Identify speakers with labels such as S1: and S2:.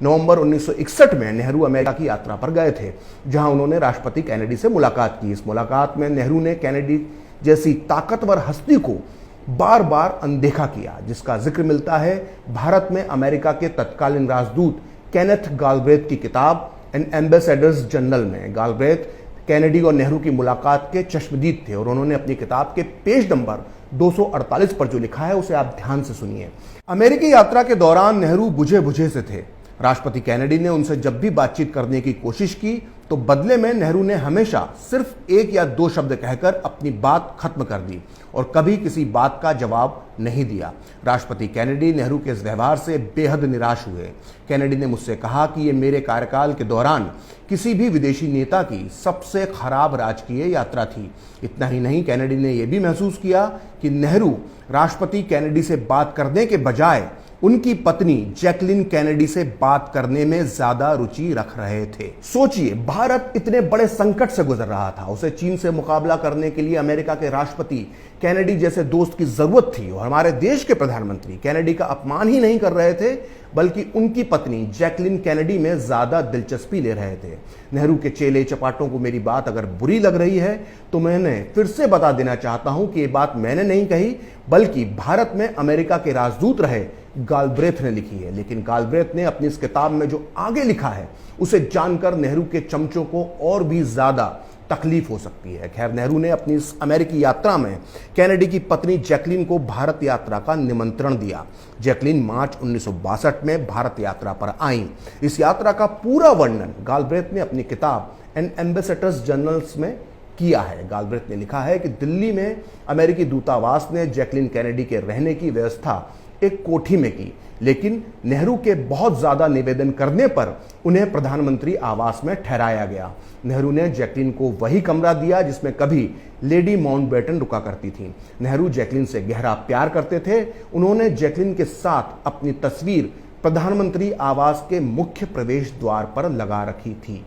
S1: नवंबर 1961 में नेहरू अमेरिका की यात्रा पर गए थे, जहां उन्होंने राष्ट्रपति कैनेडी से मुलाकात की। इस मुलाकात में नेहरू ने कैनेडी जैसी ताकतवर हस्ती को बार बार अनदेखा किया, जिसका जिक्र मिलता है भारत में अमेरिका के तत्कालीन राजदूत केनेथ गालब्रेथ की किताब एन एम्बेसडर्स जनरल में। गालब्रेथ कैनेडी और नेहरू की मुलाकात के चश्मदीद थे और उन्होंने अपनी किताब के पेज नंबर 248 पर जो लिखा है उसे आप ध्यान से सुनिए। अमेरिकी यात्रा के दौरान नेहरू बुझे बुझे से थे। राष्ट्रपति कैनेडी ने उनसे जब भी बातचीत करने की कोशिश की तो बदले में नेहरू ने हमेशा सिर्फ एक या दो शब्द कहकर अपनी बात खत्म कर दी और कभी किसी बात का जवाब नहीं दिया। राष्ट्रपति कैनेडी नेहरू के इस व्यवहार से बेहद निराश हुए। कैनेडी ने मुझसे कहा कि यह मेरे कार्यकाल के दौरान किसी भी विदेशी नेता की सबसे खराब राजकीय यात्रा थी। इतना ही नहीं, कैनेडी ने यह भी महसूस किया कि नेहरू राष्ट्रपति कैनेडी से बात करने के बजाय उनकी पत्नी जैकलिन कैनेडी से बात करने में ज्यादा रुचि रख रहे थे। सोचिए, भारत इतने बड़े संकट से गुजर रहा था, उसे चीन से मुकाबला करने के लिए अमेरिका के राष्ट्रपति कैनेडी जैसे दोस्त की जरूरत थी और हमारे देश के प्रधानमंत्री कैनेडी का अपमान ही नहीं कर रहे थे बल्कि उनकी पत्नी जैकलिन कैनेडी में ज्यादा दिलचस्पी ले रहे थे। नेहरू के चेले चपाटों को मेरी बात अगर बुरी लग रही है तो मैंने फिर से बता देना चाहता हूं कि यह बात मैंने नहीं कही बल्कि भारत में अमेरिका के राजदूत रहे गालब्रेथ ने लिखी है। लेकिन गालब्रेथ ने अपनी इस किताब में जो आगे लिखा है उसे जानकर नेहरू के चमचों को और भी ज्यादा तकलीफ हो सकती है। खैर, नेहरू ने अपनी इस अमेरिकी यात्रा में कैनेडी की पत्नी जैकलिन को भारत यात्रा का निमंत्रण दिया। जैकलिन मार्च 1962 में भारत यात्रा पर आईं। इस यात्रा का पूरा वर्णन गालब्रेथ ने अपनी किताब एन एम्बेसडर्स जनरल्स में किया है। गालब्रेथ ने लिखा है कि दिल्ली में अमेरिकी दूतावास ने जैकलिन कैनेडी के रहने की व्यवस्था एक कोठी में की, लेकिन नेहरू के बहुत ज्यादा निवेदन करने पर उन्हें प्रधानमंत्री आवास में ठहराया गया। नेहरू ने जैकलिन को वही कमरा दिया जिसमें कभी लेडी माउंटबेटन रुका करती थी। नेहरू जैकलिन से गहरा प्यार करते थे। उन्होंने जैकलिन के साथ अपनी तस्वीर प्रधानमंत्री आवास के मुख्य प्रवेश द्वार पर लगा रखी थी।